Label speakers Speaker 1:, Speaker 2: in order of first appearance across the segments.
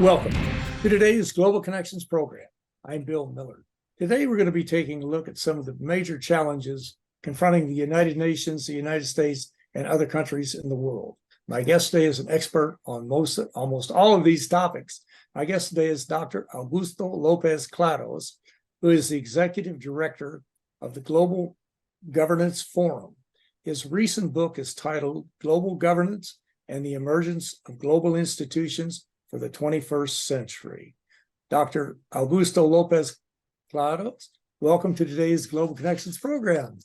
Speaker 1: Welcome to today's Global Connections program. I'm Bill Miller. Today, we're going to be taking a look at some of the major challenges confronting the United Nations, the United States, and other countries in the world. My guest today is an expert on almost all of these topics. My guest today is Dr. Augusto Lopez-Claros, who is the Executive Director of the Global Governance Forum. His recent book is titled Global Governance and the Emergence of Global Institutions for the 21st Century. Dr. Augusto Lopez-Claros, welcome to today's Global Connections program.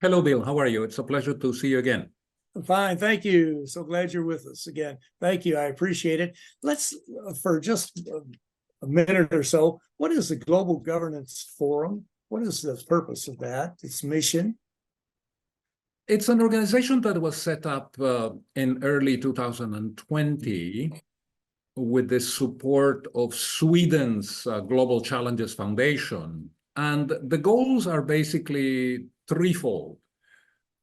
Speaker 2: Hello, Bill. How are you? It's a pleasure to see you again.
Speaker 1: I'm fine. Thank you. So glad you're with us again. Thank you. I appreciate it. Let's, for just a minute or so, what is the Global Governance Forum? What is the purpose of that? Its mission?
Speaker 2: It's an organization that was set up in early 2020 with the support of Sweden's Global Challenges Foundation. And the goals are basically threefold.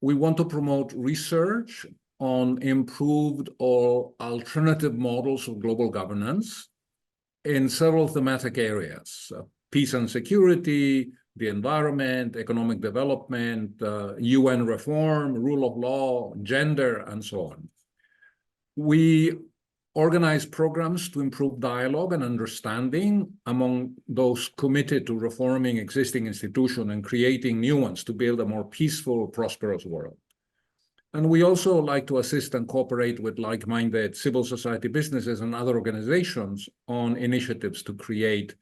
Speaker 2: We want to promote research on improved or alternative models of global governance in several thematic areas: peace and security, the environment, economic development, UN reform, rule of law, gender, and so on. We organize programs to improve dialogue and understanding among those committed to reforming existing institutions and creating new ones to build a more peaceful, prosperous world. And we also like to assist and cooperate with like-minded civil society businesses and other organizations on initiatives to create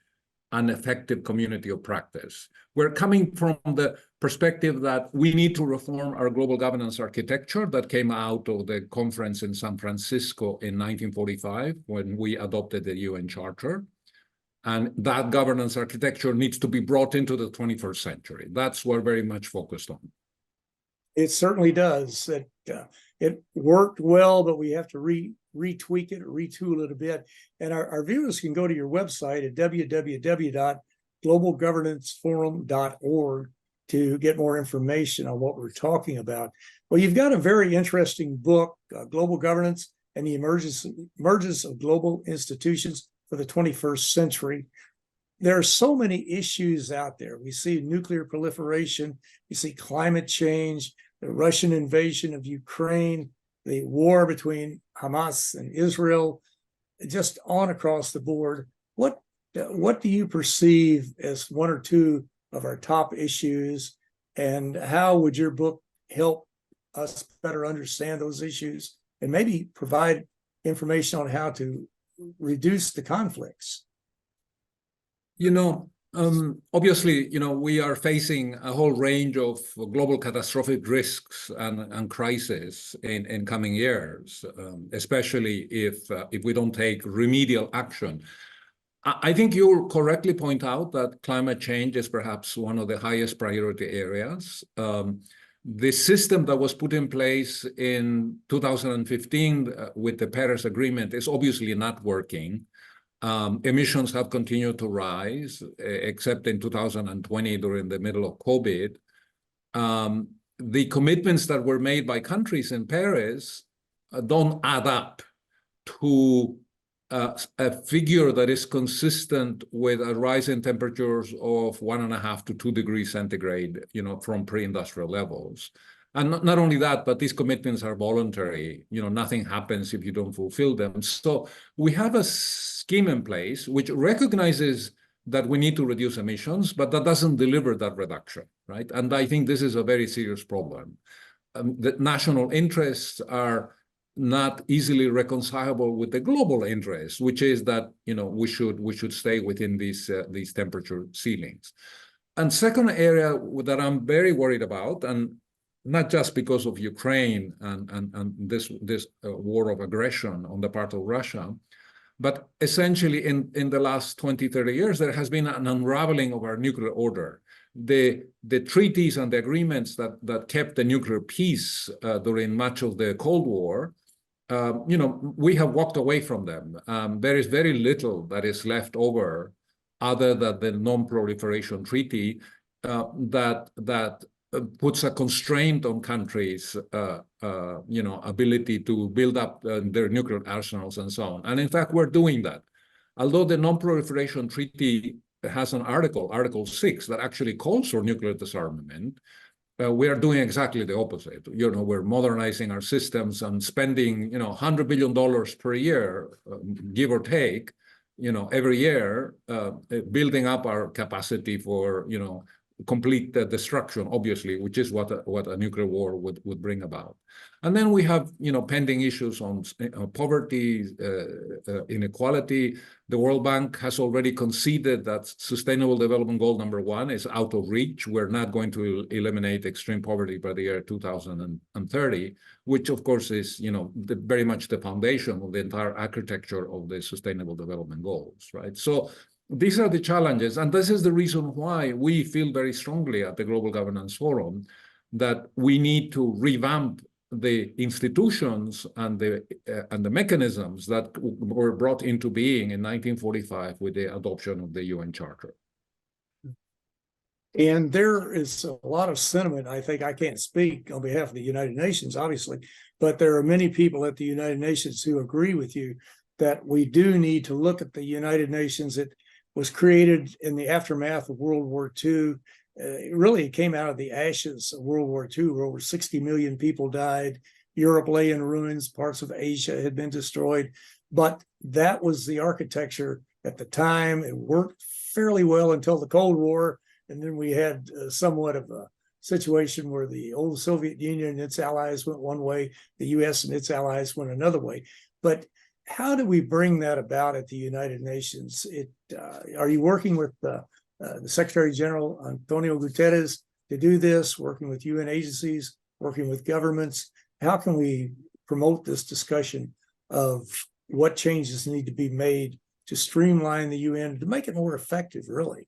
Speaker 2: an effective community of practice. We're coming from the perspective that we need to reform our global governance architecture that came out of the conference in San Francisco in 1945 when we adopted the UN Charter. And that governance architecture needs to be brought into the 21st century. That's what we're very much focused on.
Speaker 1: It certainly does. It worked well, but we have to retweak it or retool it a bit. And our viewers can go to your website at www.globalgovernanceforum.org to get more information on what we're talking about. Well, you've got a very interesting book, Global Governance and the Emergence of Global Institutions for the 21st Century. There are so many issues out there. We see nuclear proliferation, we see climate change, the Russian invasion of Ukraine, the war between Hamas and Israel, just on across the board. What do you perceive as one or two of our top issues, and how would your book help us better understand those issues and maybe provide information on how to reduce the conflicts?
Speaker 2: Obviously, we are facing a whole range of global catastrophic risks and crises in coming years, especially if we don't take remedial action. I think you correctly point out that climate change is perhaps one of the highest priority areas. The system that was put in place in 2015 with the Paris Agreement is obviously not working. Emissions have continued to rise, except in 2020 during the middle of COVID. The commitments that were made by countries in Paris don't add up to a figure that is consistent with a rise in temperatures of 1.5 to 2 degrees centigrade, from pre-industrial levels. And not only that, but these commitments are voluntary. Nothing happens if you don't fulfill them. So we have a scheme in place which recognizes that we need to reduce emissions, but that doesn't deliver that reduction, right? And I think this is a very serious problem. The national interests are not easily reconcilable with the global interests, which is that we should stay within these temperature ceilings. And second area that I'm very worried about, and not just because of Ukraine and this war of aggression on the part of Russia, but essentially in the last 20, 30 years, there has been an unraveling of our nuclear order. The treaties and the agreements that kept the nuclear peace during much of the Cold War, we have walked away from them. There is very little that is left over other than the non-proliferation treaty that puts a constraint on countries, ability to build up their nuclear arsenals and so on. And in fact, we're doing that. Although the Non-Proliferation Treaty has an article, Article 6, that actually calls for nuclear disarmament, we are doing exactly the opposite. We're modernizing our systems and spending, $100 billion per year, give or take, every year, building up our capacity for, complete destruction, obviously, which is what a nuclear war would bring about. And then we have, pending issues on poverty, inequality. The World Bank has already conceded that Sustainable Development Goal number 1 is out of reach. We're not going to eliminate extreme poverty by the year 2030, which of course is, very much the foundation of the entire architecture of the Sustainable Development Goals, right? So these are the challenges, and this is the reason why we feel very strongly at the Global Governance Forum that we need to revamp the institutions and the mechanisms that were brought into being in 1945 with the adoption of the UN Charter.
Speaker 1: And there is a lot of sentiment. I think I can't speak on behalf of the United Nations, obviously, but there are many people at the United Nations who agree with you that we do need to look at the United Nations. It was created in the aftermath of World War II. It came out of the ashes of World War II, where over 60 million people died. Europe lay in ruins. Parts of Asia had been destroyed. But that was the architecture at the time. It worked fairly well until the Cold War. And then we had somewhat of a situation where the old Soviet Union and its allies went one way, the US and its allies went another way. But how do we bring that about at the United Nations? Are you working with the Secretary General Antonio Guterres to do this, working with UN agencies, working with governments? How can we promote this discussion of what changes need to be made to streamline the UN, to make it more effective, really?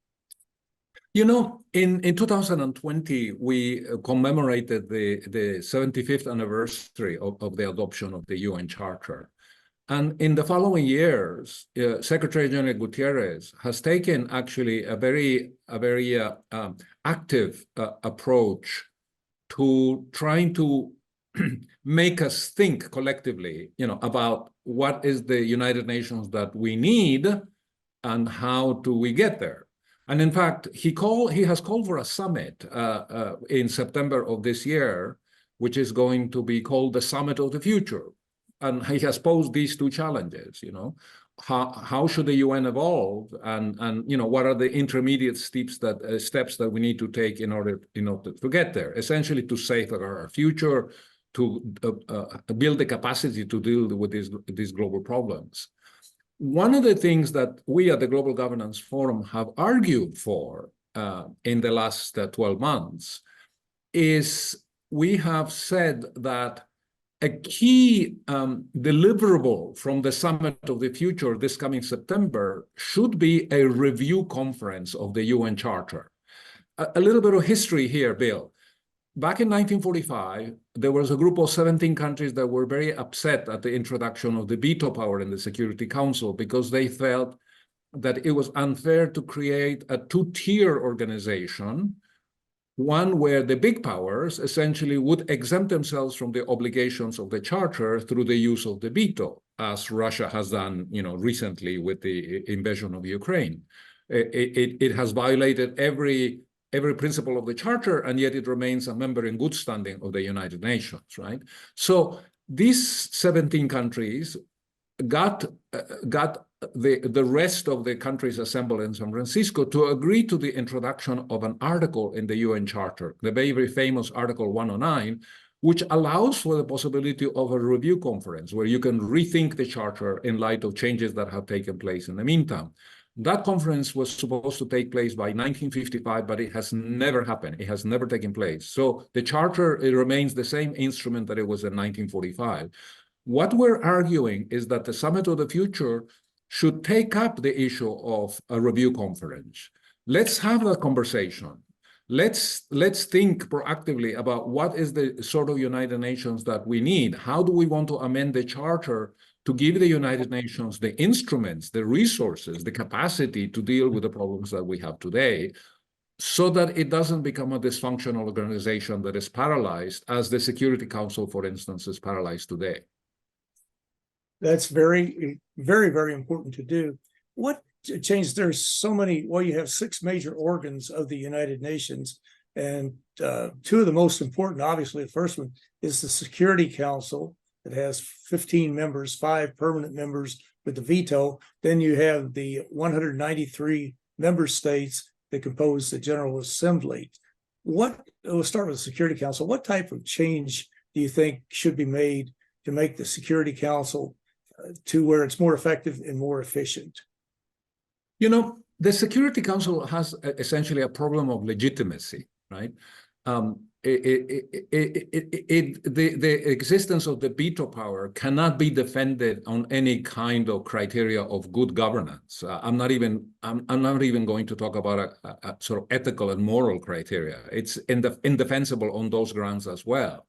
Speaker 2: In 2020, we commemorated the 75th anniversary of the adoption of the UN Charter. And in the following years, Secretary General Guterres has taken actually a very active approach to trying to make us think collectively, about what is the United Nations that we need and how do we get there. And in fact, he has called for a summit in September of this year, which is going to be called the Summit of the Future. And he has posed these two challenges, how should the UN evolve, and what are the intermediate steps that we need to take in order to get there, essentially to safeguard our future, to build the capacity to deal with these global problems. One of the things that we at the Global Governance Forum have argued for in the last 12 months is we have said that a key deliverable from the Summit of the Future this coming September should be a review conference of the UN Charter. A little bit of history here, Bill. Back in 1945, there was a group of 17 countries that were very upset at the introduction of the veto power in the Security Council because they felt that it was unfair to create a two-tier organization, one where the big powers essentially would exempt themselves from the obligations of the Charter through the use of the veto, as Russia has done, recently with the invasion of Ukraine. It has violated every principle of the Charter, and yet it remains a member in good standing of the United Nations, right? So these 17 countries got the rest of the countries assembled in San Francisco to agree to the introduction of an article in the UN Charter, the very famous Article 109, which allows for the possibility of a review conference where you can rethink the Charter in light of changes that have taken place in the meantime. That conference was supposed to take place by 1955, but it has never happened. It has never taken place. So the Charter, it remains the same instrument that it was in 1945. What we're arguing is that the Summit of the Future should take up the issue of a review conference. Let's have a conversation. Let's think proactively about what is the sort of United Nations that we need. How do we want to amend the Charter to give the United Nations the instruments, the resources, the capacity to deal with the problems that we have today? so that it doesn't become a dysfunctional organization that is paralyzed, as the Security Council, for instance, is paralyzed today.
Speaker 1: That's very, very, very important to do. What changes? There's so many. Well, you have 6 major organs of the United Nations, and 2 of the most important, obviously, the first one is the Security Council. It has 15 members, 5 permanent members with the veto. Then you have the 193 member states that compose the General Assembly. We'll start with the Security Council. What type of change do you think should be made to make the Security Council to where it's more effective and more efficient?
Speaker 2: You know, the Security Council has essentially a problem of legitimacy, right? The existence of the veto power cannot be defended on any kind of criteria of good governance. I'm not even going to talk about a sort of ethical and moral criteria. It's indefensible on those grounds as well.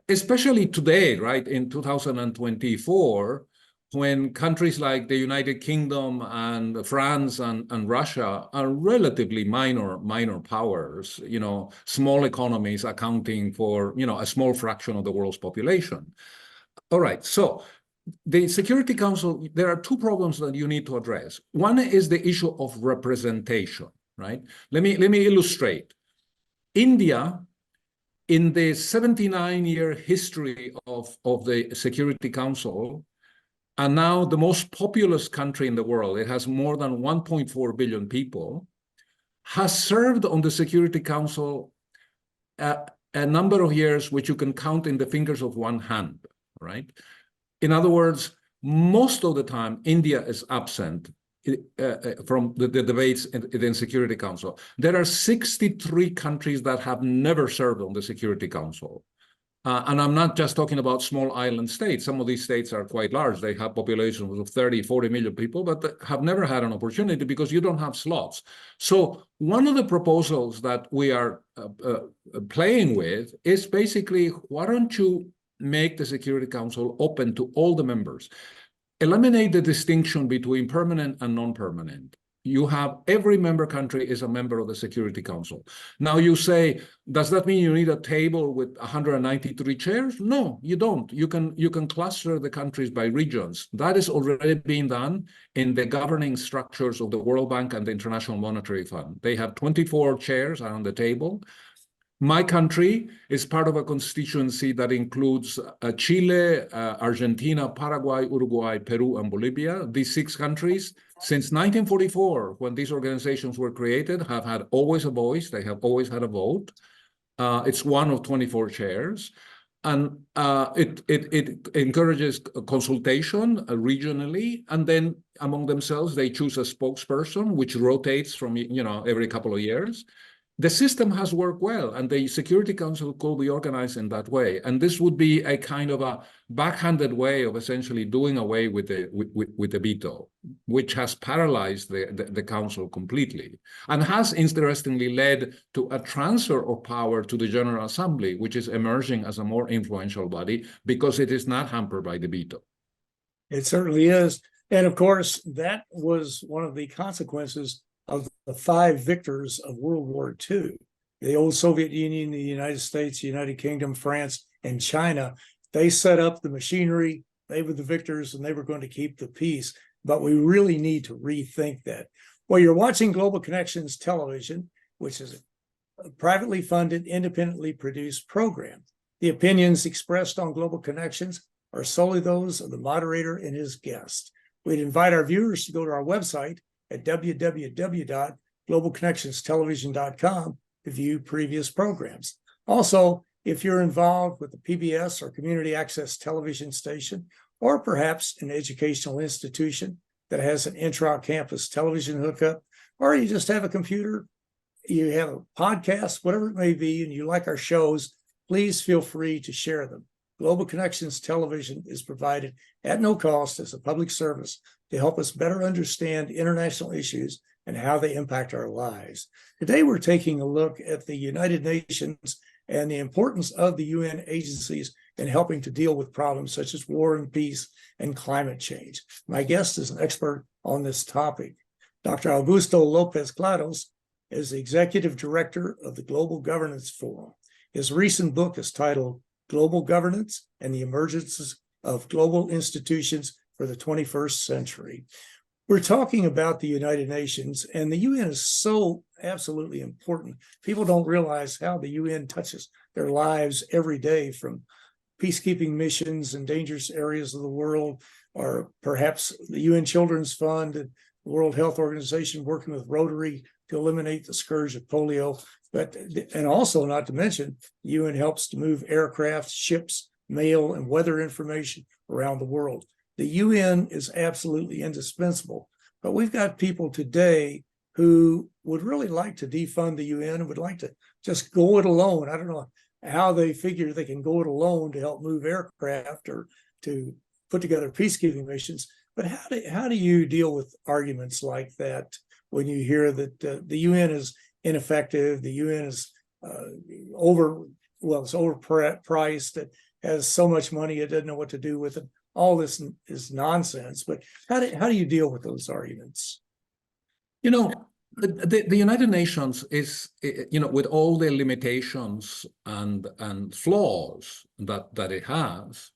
Speaker 2: Especially today, right, in 2024, when countries like the United Kingdom and France and Russia are relatively minor powers, you know, small economies accounting for, you know, a small fraction of the world's population. All right, so the Security Council, there are 2 problems that you need to address. One is the issue of representation, right? Let me illustrate. India, in the 79-year history of the Security Council, and now the most populous country in the world, it has more than 1.4 billion people, has served on the Security Council a number of years which you can count in the fingers of one hand, right? In other words, most of the time, India is absent from the debates in the Security Council. There are 63 countries that have never served on the Security Council. And I'm not just talking about small island states. Some of these states are quite large. They have populations of 30, 40 million people, but have never had an opportunity because you don't have slots. So one of the proposals that we are playing with is basically, why don't you make the Security Council open to all the members? Eliminate the distinction between permanent and non-permanent. You have every member country is a member of the Security Council. Now you say, does that mean you need a table with 193 chairs? No, you don't. You can cluster the countries by regions. That is already being done in the governing structures of the World Bank and the International Monetary Fund. They have 24 chairs around the table. My country is part of a constituency that includes Chile, Argentina, Paraguay, Uruguay, Peru, and Bolivia. These 6 countries, since 1944, when these organizations were created, have had always a voice. They have always had a vote. It's one of 24 chairs. And it encourages consultation regionally, and then among themselves, they choose a spokesperson, which rotates from, you know, every couple of years. The system has worked well, and the Security Council could be organized in that way. And this would be a kind of a backhanded way of essentially doing away with the veto, which has paralyzed the Council completely, and has interestingly led to a transfer of power to the General Assembly, which is emerging as a more influential body because it is not hampered by the veto.
Speaker 1: It certainly is. And of course, that was one of the consequences of the 5 victors of World War II, the old Soviet Union, the United States, the United Kingdom, France, and China. They set up the machinery. They were the victors, and they were going to keep the peace. But we really need to rethink that. Well, you're watching Global Connections Television, which is a privately funded, independently produced program. The opinions expressed on Global Connections are solely those of the moderator and his guest. We'd invite our viewers to go to our website at www.globalconnectionstelevision.com to view previous programs. Also, if you're involved with the PBS or community access television station, or perhaps an educational institution that has an intra-campus television hookup, or you just have a computer, you have a podcast, whatever it may be, and you like our shows, please feel free to share them. Global Connections Television is provided at no cost as a public service to help us better understand international issues and how they impact our lives. Today, we're taking a look at the United Nations and the importance of the UN agencies in helping to deal with problems such as war and peace and climate change. My guest is an expert on this topic. Dr. Augusto Lopez-Claros as the executive director of the Global Governance Forum. His recent book is titled Global Governance and the Emergence of Global Institutions for the 21st Century. We're talking about the United Nations, and the UN is so absolutely important. People don't realize how the UN touches their lives every day, from peacekeeping missions in dangerous areas of the world, or perhaps the UN Children's Fund and the World Health Organization working with Rotary to eliminate the scourge of polio. And also, not to mention, the UN helps to move aircraft, ships, mail, and weather information around the world. The UN is absolutely indispensable, but we've got people today who would really like to defund the UN and would like to just go it alone. I don't know how they figure they can go it alone to help move aircraft or to put together peacekeeping missions. But how do you deal with arguments like that when you hear that the UN is ineffective, the UN is it's overpriced, it has so much money it doesn't know what to do with it? All this is nonsense. But how do you deal with those arguments?
Speaker 2: You know, the United Nations is, with all the limitations and flaws that it has,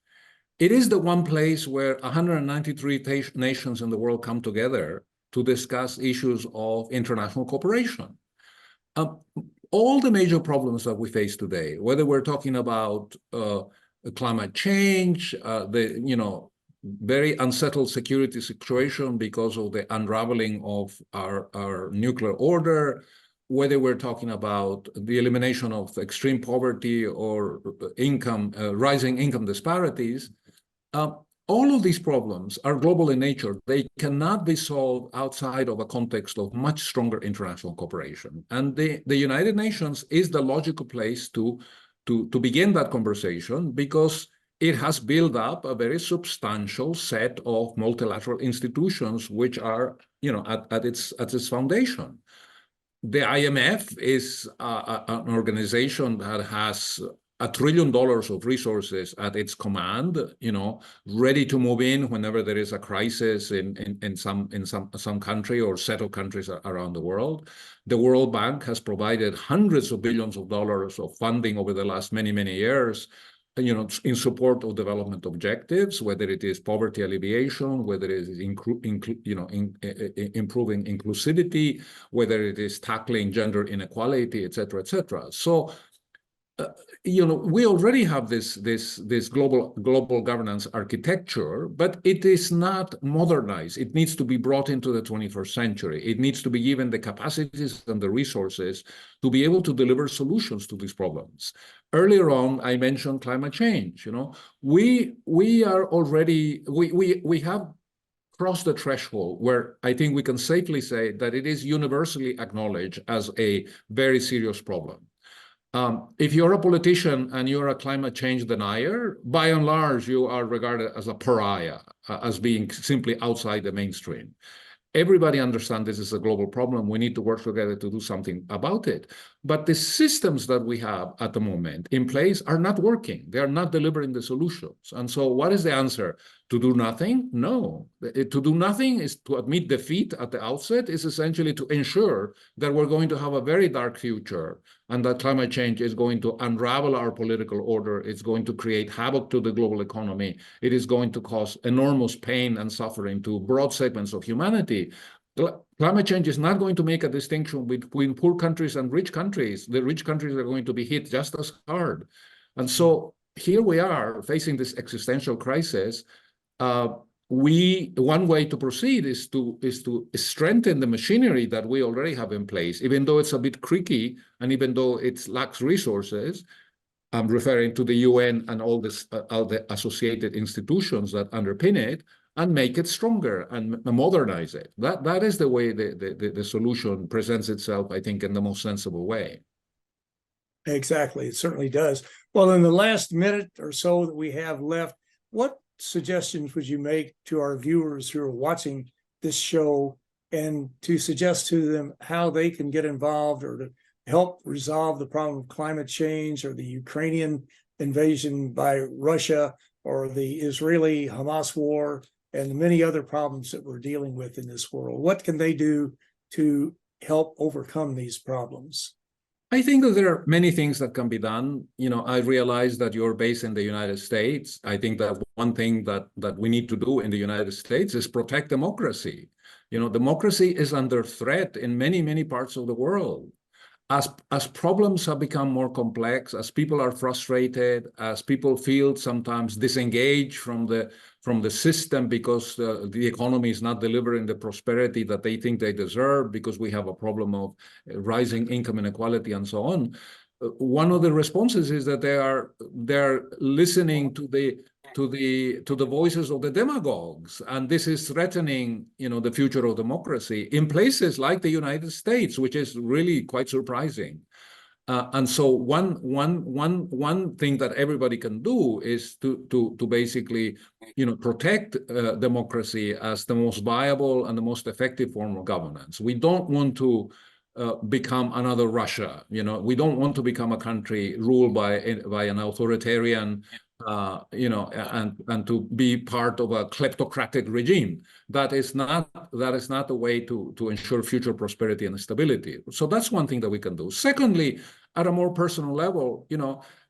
Speaker 2: it is the one place where 193 nations in the world come together to discuss issues of international cooperation. All the major problems that we face today, whether we're talking about climate change, the very unsettled security situation because of the unraveling of our nuclear order, whether we're talking about the elimination of extreme poverty or rising income disparities, all of these problems are global in nature. They cannot be solved outside of a context of much stronger international cooperation. And the United Nations is the logical place to begin that conversation, because it has built up a very substantial set of multilateral institutions which are, at its foundation. The IMF is an organization that has $1 trillion of resources at its command, ready to move in whenever there is a crisis in some country or set of countries around the world. The World Bank has provided hundreds of billions of dollars of funding over the last many, many years, in support of development objectives, whether it is poverty alleviation, whether it is improving inclusivity, whether it is tackling gender inequality, et cetera, et cetera. So, we already have this global governance architecture, but it is not modernized. It needs to be brought into the 21st century. It needs to be given the capacities and the resources to be able to deliver solutions to these problems. Earlier on, I mentioned climate change. We have crossed the threshold where I think we can safely say that it is universally acknowledged as a very serious problem. If you're a politician and you're a climate change denier, by and large, you are regarded as a pariah, as being simply outside the mainstream. Everybody understands this is a global problem. We need to work together to do something about it. But the systems that we have at the moment in place are not working. They are not delivering the solutions. And so what is the answer? To do nothing? No. To do nothing is to admit defeat at the outset, is essentially to ensure that we're going to have a very dark future and that climate change is going to unravel our political order. It's going to create havoc to the global economy. It is going to cause enormous pain and suffering to broad segments of humanity. Climate change is not going to make a distinction between poor countries and rich countries. The rich countries are going to be hit just as hard. And so here we are facing this existential crisis. One way to proceed is to strengthen the machinery that we already have in place, even though it's a bit creaky and even though it lacks resources. I'm referring to the UN and all the associated institutions that underpin it, and make it stronger and modernize it. That is the way the solution presents itself, I think, in the most sensible way.
Speaker 1: Exactly, it certainly does. Well, in the last minute or so that we have left, what suggestions would you make to our viewers who are watching this show, and to suggest to them how they can get involved or to help resolve the problem of climate change, or the Ukrainian invasion by Russia, or the Israeli-Hamas War, and the many other problems that we're dealing with in this world? What can they do to help overcome these problems?
Speaker 2: I think that there are many things that can be done. I realize that you're based in the United States. I think that one thing that we need to do in the United States is protect democracy. Democracy is under threat in many, many parts of the world. As problems have become more complex, as people are frustrated, as people feel sometimes disengaged from the system because the economy is not delivering the prosperity that they think they deserve, because we have a problem of rising income inequality and so on. One of the responses is that they're listening to the voices of the demagogues, and this is threatening, the future of democracy in places like the United States, which is really quite surprising. And so one thing that everybody can do is to basically, protect democracy as the most viable and the most effective form of governance. We don't want to become another Russia. We don't want to become a country ruled by an authoritarian, and to be part of a kleptocratic regime. That is not the way to ensure future prosperity and stability. So that's one thing that we can do. Secondly, at a more personal level,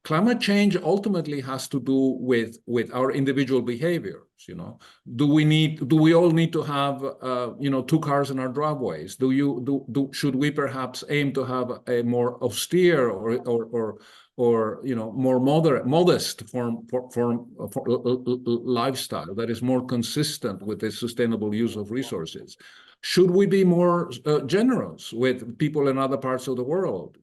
Speaker 2: climate change ultimately has to do with our individual behaviors. Do we all need to have 2 cars in our driveways? Should we perhaps aim to have a more austere or more modest form lifestyle that is more consistent with the sustainable use of resources? Should we be more generous with people in other parts of the world?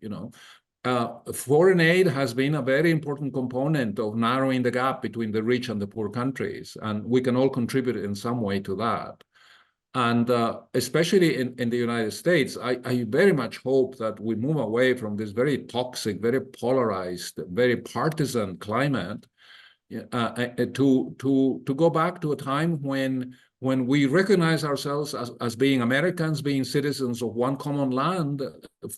Speaker 2: Foreign aid has been a very important component of narrowing the gap between the rich and the poor countries, and we can all contribute in some way to that. And especially in the United States, I very much hope that we move away from this very toxic, very polarized, very partisan climate to go back to a time when we recognize ourselves as being Americans, being citizens of one common land,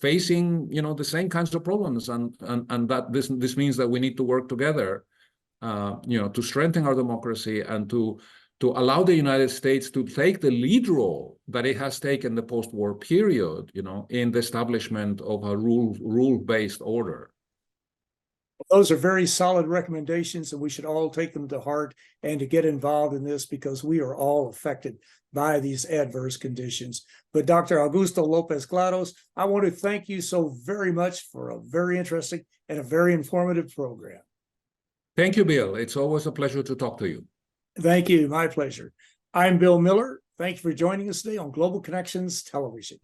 Speaker 2: facing the same kinds of problems, and that this means that we need to work together, to strengthen our democracy and to allow the United States to take the lead role that it has taken the post-war period, in the establishment of a rule-based order.
Speaker 1: Those are very solid recommendations, and we should all take them to heart and to get involved in this, because we are all affected by these adverse conditions. But Dr. Augusto Lopez-Claros, I want to thank you so very much for a very interesting and a very informative program.
Speaker 2: Thank you, Bill. It's always a pleasure to talk to you.
Speaker 1: Thank you. My pleasure. I'm Bill Miller. Thank you for joining us today on Global Connections Television.